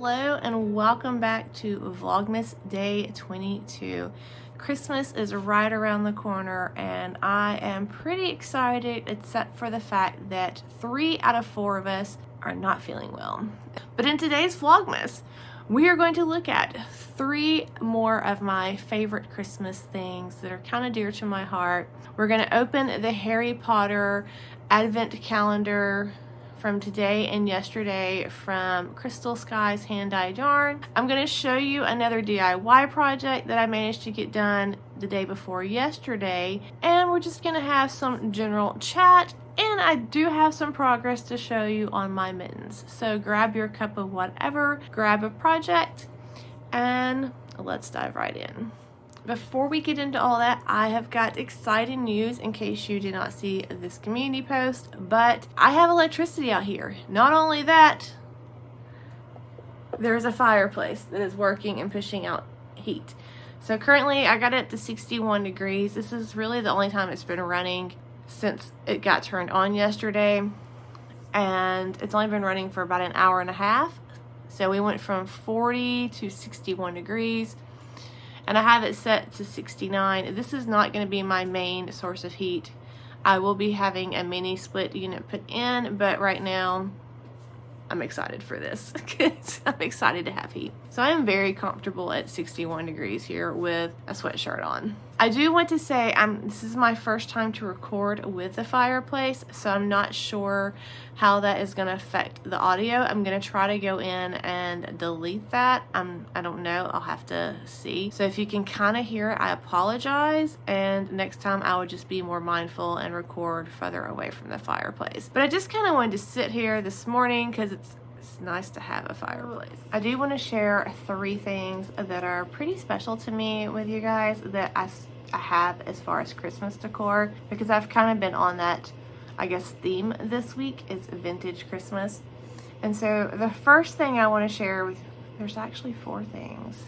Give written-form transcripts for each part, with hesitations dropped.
Hello and welcome back to Vlogmas Day 22. Christmas is right around the corner and I am pretty excited, except for the fact that 3 out of 4 of us are not feeling well. But in today's Vlogmas, we are going to look at 3 more of my favorite Christmas things that are kind of dear to my heart. We're going to open the Harry Potter Advent calendar from today and yesterday from Crystalskyeshanddyed yarn. I'm going to show you another DIY project that I managed to get done the day before yesterday, and we're just going to have some general chat, and I do have some progress to show you on my mittens. So grab your cup of whatever, grab a project, and let's dive right in. Before we get into all that, I have got exciting news in case you did not see this community post, but I have electricity out here. Not only that, there's a fireplace that is working and pushing out heat. So currently I got it to 61 degrees. This is really the only time it's been running since it got turned on yesterday, and it's only been running for about an hour and a half. So we went from 40 to 61 degrees. And I have it set to 69. This is not going to be my main source of heat. I will be having a mini split unit put in, but right now I'm excited for this because I'm excited to have heat. So I am very comfortable at 61 degrees here with a sweatshirt on. I do want to say this is my first time to record with the fireplace, so I'm not sure how that is going to affect the audio. I'm going to try to go in and delete that. I don't know. I'll have to see. So if you can kind of hear it, I apologize. And next time I would just be more mindful and record further away from the fireplace. But I just kind of wanted to sit here this morning because it's nice to have a fireplace. I do want to share 3 things that are pretty special to me with you guys that I have as far as Christmas decor, because I've kind of been on that, I guess, theme this week is vintage Christmas. And so the first thing I want to share with, there's actually 4 things.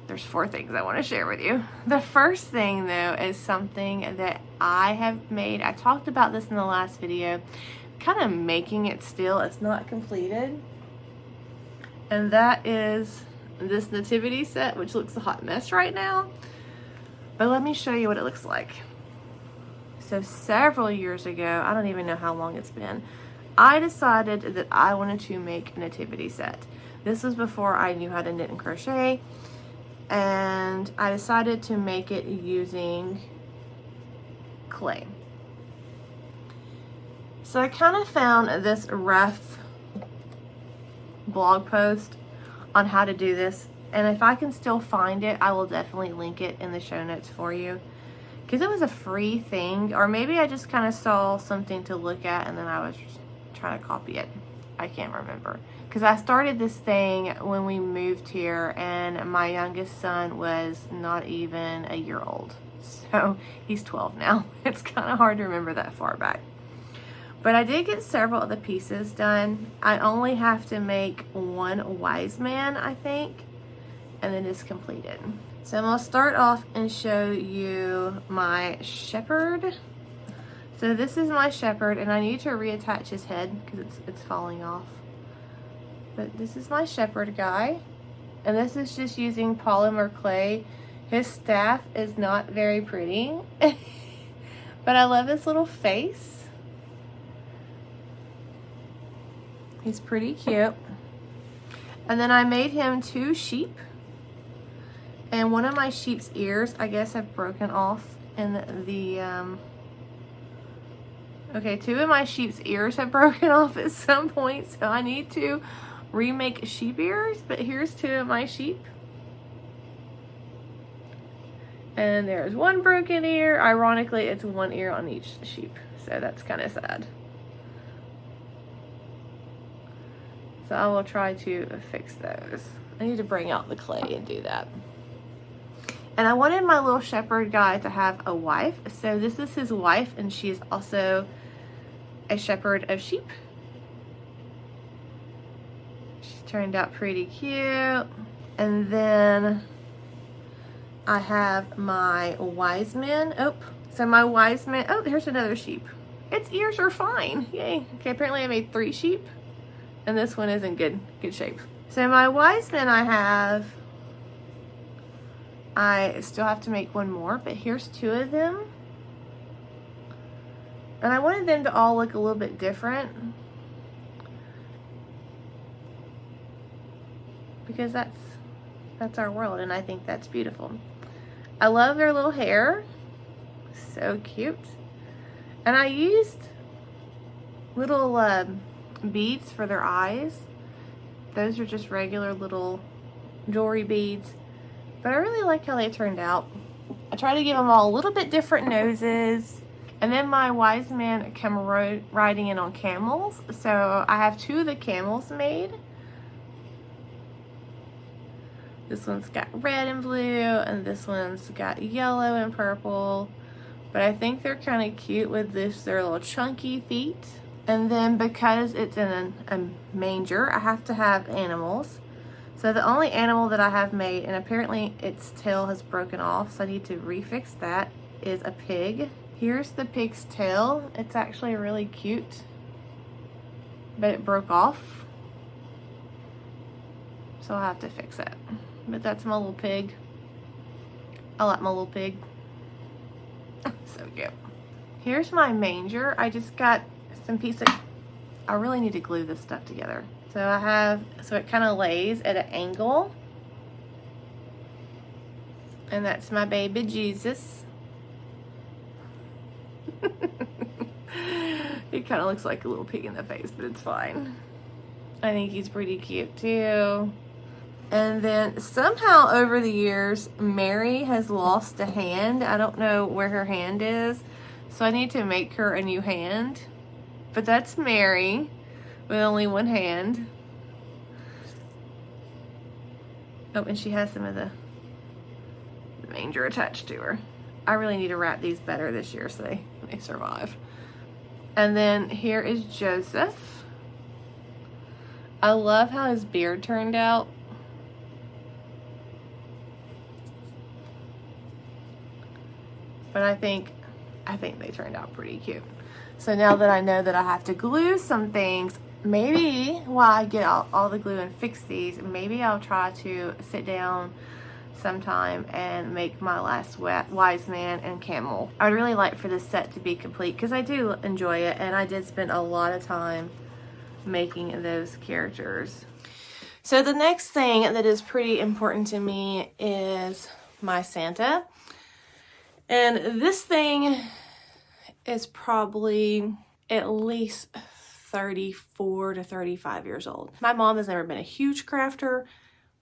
There's 4 things I want to share with you. The first thing though is something that I have made. I talked about this in the last video, kind of making it still. It's not completed. And that is this nativity set, which looks a hot mess right now. But let me show you what it looks like. So several years ago, I don't even know how long it's been, I decided that I wanted to make a nativity set. This was before I knew how to knit and crochet. And I decided to make it using clay. So I kind of found this rough blog post on how to do this, and if I can still find it, I will definitely link it in the show notes for you, because it was a free thing, or maybe I just kind of saw something to look at and then I was just trying to copy it. I can't remember, because I started this thing when we moved here and my youngest son was not even a year old, so he's 12 now. It's kind of hard to remember that far back. But I did get several of the pieces done. I only have to make 1 wise man, I think, and then it's completed. So I'm gonna start off and show you my shepherd. So this is my shepherd, and I need to reattach his head because it's falling off. But this is my shepherd guy, and this is just using polymer clay. His staff is not very pretty, but I love his little face. He's pretty cute. And then I made him 2 sheep. And one of my sheep's ears, I guess, have broken off in okay, 2 of my sheep's ears have broken off at some point, so I need to remake sheep ears. But here's 2 of my sheep. And there's 1 broken ear. Ironically, it's 1 ear on each sheep, so that's kind of sad. So I will try to fix those. I need to bring out the clay and do that. And I wanted my little shepherd guy to have a wife. So this is his wife, and she is also a shepherd of sheep. She turned out pretty cute. And then I have my wise man. Oh, so my wise man, oh, here's another sheep. Its ears are fine. Yay. Okay, apparently I made 3 sheep. And this one is in good shape. So my wise men I still have to make one more, but here's 2 of them. And I wanted them to all look a little bit different, because that's our world, and I think that's beautiful. I love their little hair. So cute. And I used little beads for their eyes. Those are just regular little jewelry beads. But I really like how they turned out. I try to give them all a little bit different noses. And then my wise men come riding in on camels. So I have 2 of the camels made. This one's got red and blue, and this one's got yellow and purple. But I think they're kind of cute with their little chunky feet. And then because it's in a manger, I have to have animals. So the only animal that I have made, and apparently its tail has broken off, so I need to refix that, is a pig. Here's the pig's tail. It's actually really cute, but it broke off. So I'll have to fix it. But that's my little pig. I like my little pig. So cute. Here's my manger. I just got some I really need to glue this stuff together. So it kind of lays at an angle. And that's my baby Jesus. He kind of looks like a little pig in the face, but it's fine. I think he's pretty cute too. And then somehow over the years, Mary has lost a hand. I don't know where her hand is, so I need to make her a new hand. But that's Mary with only one hand. Oh, and she has some of the manger attached to her. I really need to wrap these better this year so they survive. And then here is Joseph. I love how his beard turned out. But I think they turned out pretty cute. So now that I know that I have to glue some things, maybe while I get all the glue and fix these, maybe I'll try to sit down sometime and make my last wise man and camel. I'd really like for this set to be complete because I do enjoy it, and I did spend a lot of time making those characters. So the next thing that is pretty important to me is my Santa. And this thing is probably at least 34 to 35 years old. My mom has never been a huge crafter,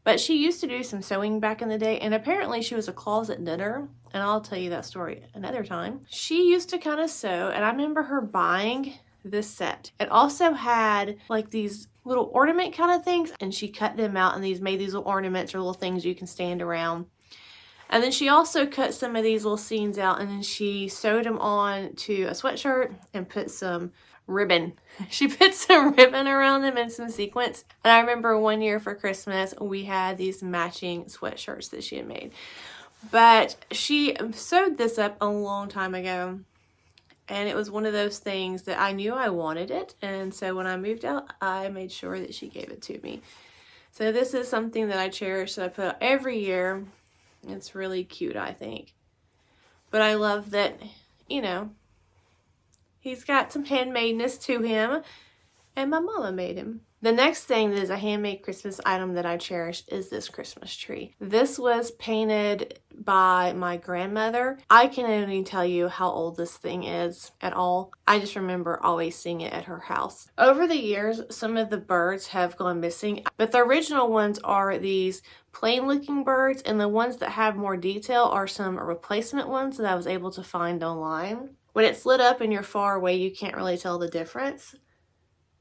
but she used to do some sewing back in the day, and apparently she was a closet knitter, and I'll tell you that story another time. She used to kind of sew, and I remember her buying this set. It also had like these little ornament kind of things, and she cut them out and made these little ornaments or little things you can stand around. And then she also cut some of these little scenes out, and then she sewed them on to a sweatshirt and put some ribbon. She put some ribbon around them and some sequins. And I remember one year for Christmas, we had these matching sweatshirts that she had made. But she sewed this up a long time ago. And it was one of those things that I knew I wanted it. And so when I moved out, I made sure that she gave it to me. So this is something that I cherish, that I put out every year. It's really cute, I think. But I love that, you know, he's got some handmadeness to him, and my mama made him. The next thing that is a handmade Christmas item that I cherish is this Christmas tree. This was painted by my grandmother. I can't even tell you how old this thing is at all. I just remember always seeing it at her house. Over the years, some of the birds have gone missing, but the original ones are these plain looking birds, and the ones that have more detail are some replacement ones that I was able to find online. When it's lit up and you're far away, you can't really tell the difference.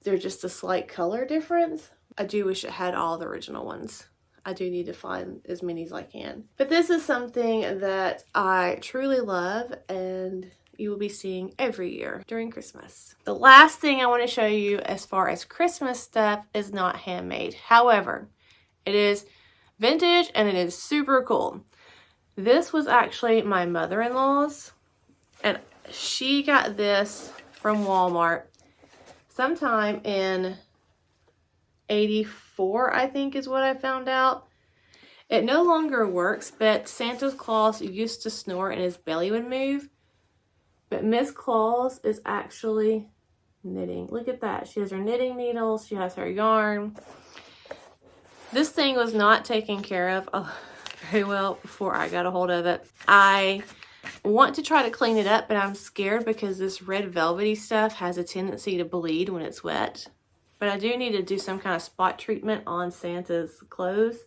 They're just a slight color difference. I do wish it had all the original ones. I do need to find as many as I can. But this is something that I truly love, and you will be seeing every year during Christmas. The last thing I want to show you as far as Christmas stuff is not handmade. However, it is vintage and it is super cool. This was actually my mother-in-law's, and she got this from Walmart sometime in 84 4, I think is what I found out. It no longer works, but Santa Claus used to snore and his belly would move. But Miss Claus is actually knitting. Look at that. She has her knitting needles. She has her yarn. This thing was not taken care of very well before I got a hold of it. I want to try to clean it up, but I'm scared because this red velvety stuff has a tendency to bleed when it's wet. But I do need to do some kind of spot treatment on Santa's clothes.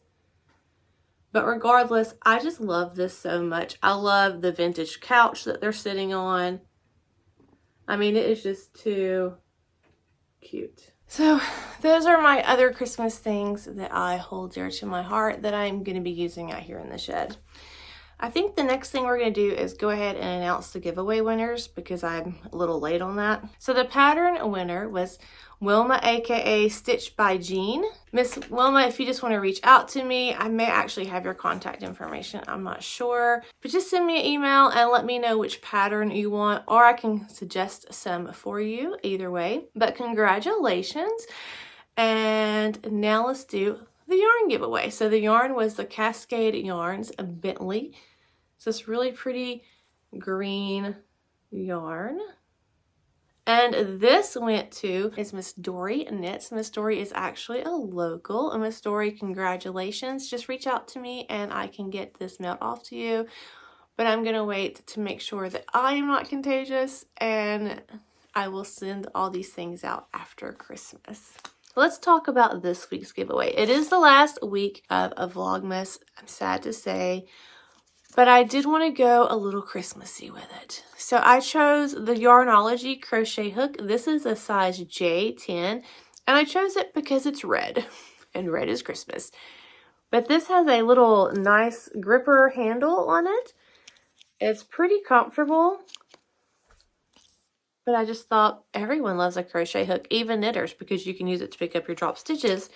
But regardless, I just love this so much. I love the vintage couch that they're sitting on. I mean, it is just too cute. So those are my other Christmas things that I hold dear to my heart that I'm going to be using out here in the shed. I think the next thing we're going to do is go ahead and announce the giveaway winners because I'm a little late on that. So the pattern winner was Wilma, aka Stitched by Jean. Miss Wilma, if you just want to reach out to me, I may actually have your contact information. I'm not sure. But just send me an email and let me know which pattern you want, or I can suggest some for you, either way. But congratulations. And now let's do the yarn giveaway. So the yarn was the Cascade Yarns Bentley. So it's really pretty green yarn. And this went to Miss Dory Knits. Miss Dory is actually a local. And Miss Dory, congratulations. Just reach out to me and I can get this mailed off to you. But I'm going to wait to make sure that I am not contagious, and I will send all these things out after Christmas. Let's talk about this week's giveaway. It is the last week of Vlogmas, I'm sad to say, but I did want to go a little Christmassy with it. So I chose the Yarnology crochet hook. This is a size J10, and I chose it because it's red, and red is Christmas. But this has a little nice gripper handle on it. It's pretty comfortable. But I just thought everyone loves a crochet hook, even knitters, because you can use it to pick up your drop stitches.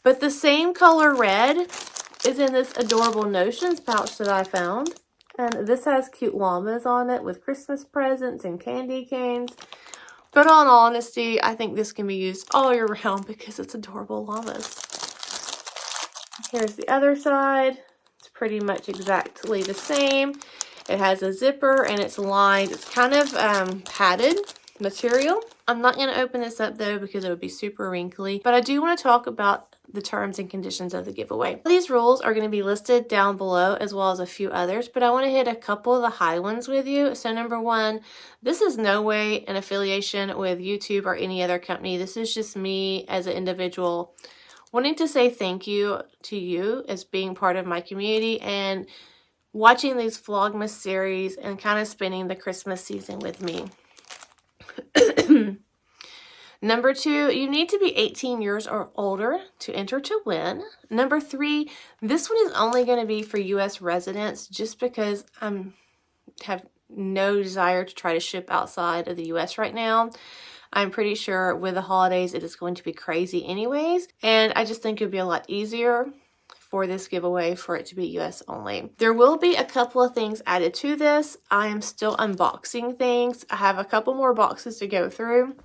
But the same color red is in this adorable Notions pouch that I found. And this has cute llamas on it with Christmas presents and candy canes. But in all honesty, I think this can be used all year round because it's adorable llamas. Here's the other side. It's pretty much exactly the same. It has a zipper and it's lined. It's kind of padded material. I'm not going to open this up though because it would be super wrinkly. But I do want to talk about the terms and conditions of the giveaway. These rules are going to be listed down below as well as a few others. But I want to hit a couple of the high ones with you. So number one, this is no way an affiliation with YouTube or any other company. This is just me as an individual wanting to say thank you to you as being part of my community and watching these Vlogmas series and kind of spending the Christmas season with me. Number two, you need to be 18 years or older to enter to win. Number three, this one is only going to be for U.S. residents just because I have no desire to try to ship outside of the U.S. right now. I'm pretty sure with the holidays it is going to be crazy anyways, and I just think it would be a lot easier for this giveaway for it to be US only. There will be a couple of things added to this. I am still unboxing things. I have a couple more boxes to go through.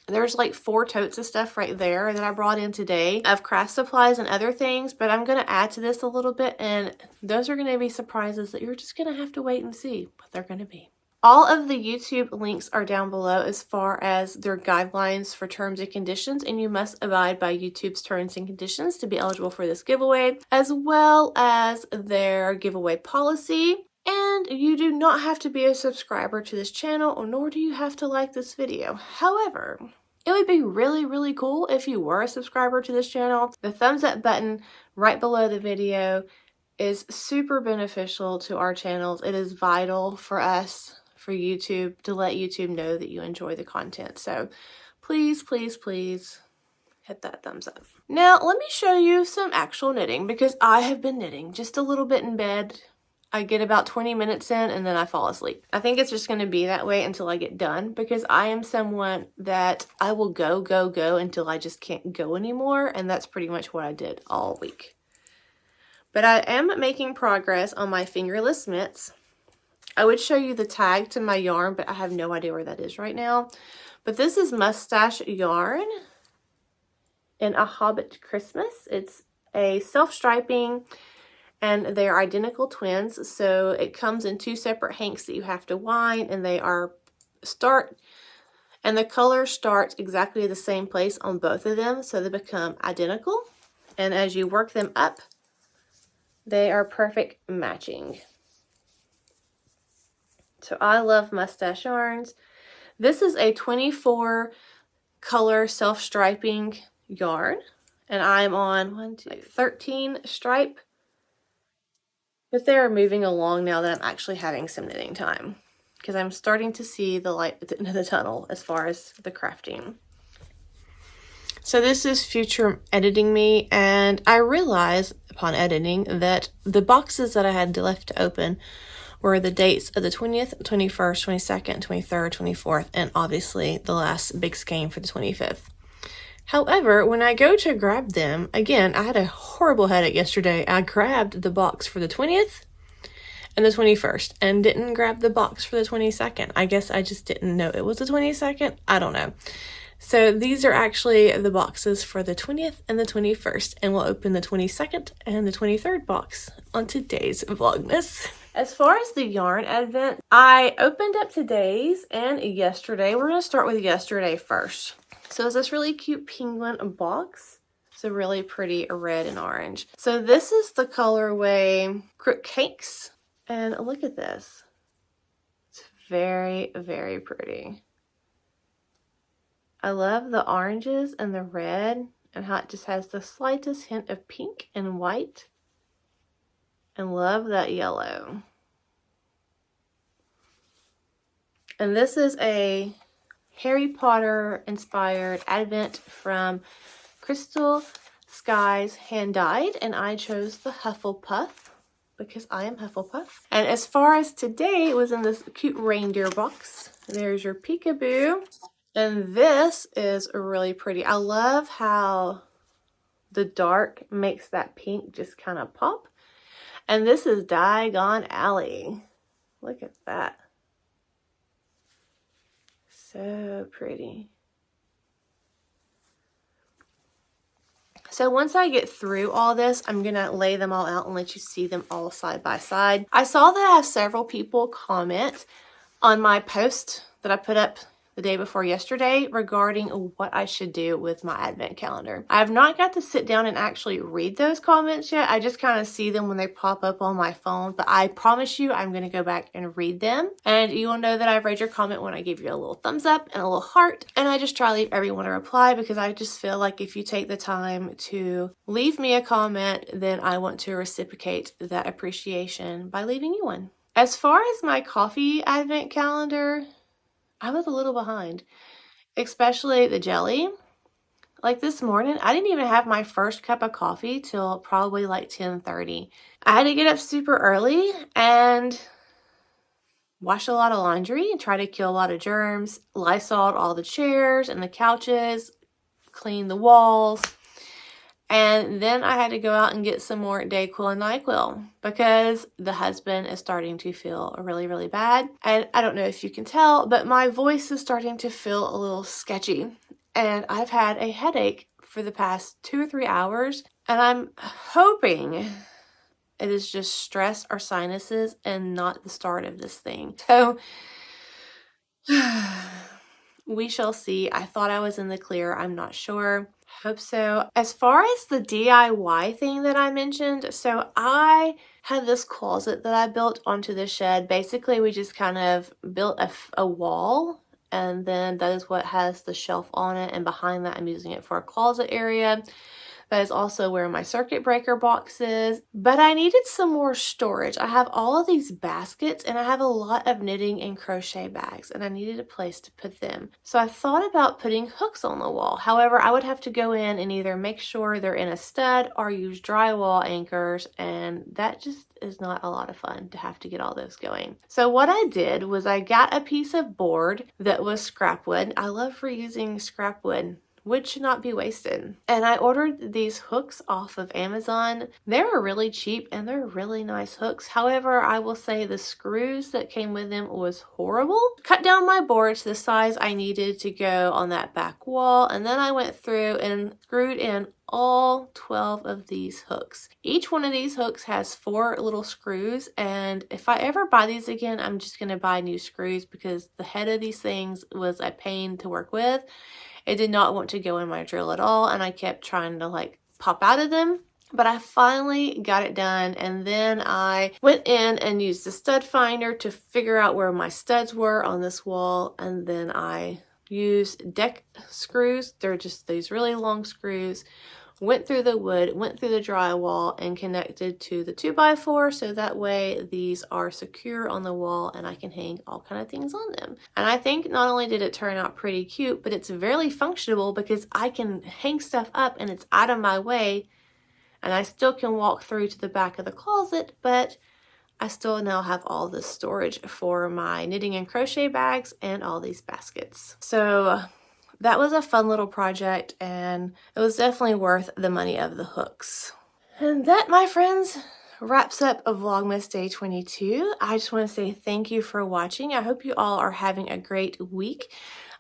There's like 4 totes of stuff right there that I brought in today of craft supplies and other things, but I'm going to add to this a little bit, and those are going to be surprises that you're just going to have to wait and see what they're going to be. All of the YouTube links are down below as far as their guidelines for terms and conditions, and you must abide by YouTube's terms and conditions to be eligible for this giveaway, as well as their giveaway policy. And you do not have to be a subscriber to this channel, nor do you have to like this video. However, it would be really, really cool if you were a subscriber to this channel. The thumbs up button right below the video is super beneficial to our channels. It is vital for us, for YouTube, to let YouTube know that you enjoy the content. So please, please, please hit that thumbs up. Now let me show you some actual knitting because I have been knitting just a little bit in bed. I get about 20 minutes in and then I fall asleep. I think it's just going to be that way until I get done because I am someone that I will go until I just can't go anymore, and that's pretty much what I did all week. But I am making progress on my fingerless mitts. I would show you the tag to my yarn, but I have no idea where that is right now. But this is Mustache yarn. in A Hobbit Christmas. It's a self-striping, and they are identical twins, so it comes in 2 separate hanks that you have to wind, and they are and the color starts exactly the same place on both of them, so they become identical. And as you work them up, they are perfect matching. So I love mustache yarns. This is a 24 color self-striping yarn, and I'm on 13 stripe, but they're moving along now that I'm actually having some knitting time, because I'm starting to see the light at the end of the tunnel as far as the crafting. So this is future editing me, and I realized upon editing that the boxes that I had left to open were the dates of the 20th, 21st, 22nd, 23rd, 24th, and obviously the last big skein for the 25th. However, when I go to grab them, again, I had a horrible headache yesterday. I grabbed the box for the 20th and the 21st and didn't grab the box for the 22nd. I guess I just didn't know it was the 22nd. I don't know. So these are actually the boxes for the 20th and the 21st, and we'll open the 22nd and the 23rd box on today's Vlogmas. As far as the yarn advent, I opened up today's and yesterday. We're going to start with yesterday first. So it's this really cute penguin box. It's a really pretty red and orange. So this is the colorway Crochet, and look at this. It's very, very pretty. I love the oranges and the red and how it just has the slightest hint of pink and white. And love that yellow. And this is a Harry Potter inspired advent from Crystalskyeshanddyed, and I chose the Hufflepuff because I am Hufflepuff. And as far as today, it was in this cute reindeer box. There's your peekaboo. And this is really pretty. I love how the dark makes that pink just kind of pop. And this is Diagon Alley. Look at that. So pretty. So once I get through all this, I'm going to lay them all out and let you see them all side by side. I saw that I have several people comment on my post that I put up the day before yesterday regarding what I should do with my advent calendar. I have not got to sit down and actually read those comments yet. I just kind of see them when they pop up on my phone, but I promise you I'm going to go back and read them, and you will know that I've read your comment when I give you a little thumbs up and a little heart, and I just try to leave everyone a reply because I just feel like if you take the time to leave me a comment, then I want to reciprocate that appreciation by leaving you one. As far as my coffee advent calendar, I was a little behind, especially the jelly. Like this morning, I didn't even have my first cup of coffee till probably like 10:30. I had to get up super early and wash a lot of laundry and try to kill a lot of germs, Lysoled all the chairs and the couches, clean the walls. And then I had to go out and get some more Dayquil and NyQuil because the husband is starting to feel really, really bad. And I don't know if you can tell, but my voice is starting to feel a little sketchy. And I've had a headache for the past 2 or 3 hours. And I'm hoping it is just stress or sinuses and not the start of this thing. So we shall see. I thought I was in the clear. I'm not sure. Hope so. As far as the DIY thing that I mentioned, so I had this closet that I built onto the shed. Basically, we just kind of built a wall, and then that is what has the shelf on it, and behind that I'm using it for a closet area. That is also where my circuit breaker box is. But I needed some more storage. I have all of these baskets and I have a lot of knitting and crochet bags, and I needed a place to put them. So I thought about putting hooks on the wall. However, I would have to go in and either make sure they're in a stud or use drywall anchors, and that just is not a lot of fun to have to get all those going. So what I did was I got a piece of board that was scrap wood. I love reusing scrap wood wood should not be wasted. And I ordered these hooks off of Amazon. They were really cheap and they're really nice hooks. However, I will say the screws that came with them was horrible. Cut down my board to the size I needed to go on that back wall, and then I went through and screwed in all 12 of these hooks. Each one of these hooks has 4 little screws, and if I ever buy these again, I'm just going to buy new screws because the head of these things was a pain to work with. It did not want to go in my drill at all, and I kept trying to like pop out of them. But I finally got it done, and then I went in and used the stud finder to figure out where my studs were on this wall, and then I used deck screws. They're just these really long screws. Went through the wood, went through the drywall, and connected to the 2x4 so that way these are secure on the wall and I can hang all kind of things on them. And I think not only did it turn out pretty cute, but it's very functional because I can hang stuff up and it's out of my way, and I still can walk through to the back of the closet, but I still now have all this storage for my knitting and crochet bags and all these baskets. So that was a fun little project, and it was definitely worth the money of the hooks. And that, my friends, wraps up a Vlogmas Day 22. I just want to say thank you for watching. I hope you all are having a great week.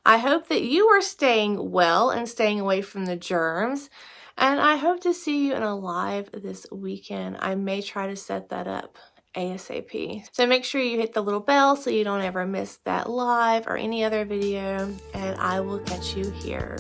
I hope that you are staying well and staying away from the germs. And I hope to see you in a live this weekend. I may try to set that up ASAP. So make sure you hit the little bell so you don't ever miss that live or any other video, and I will catch you here.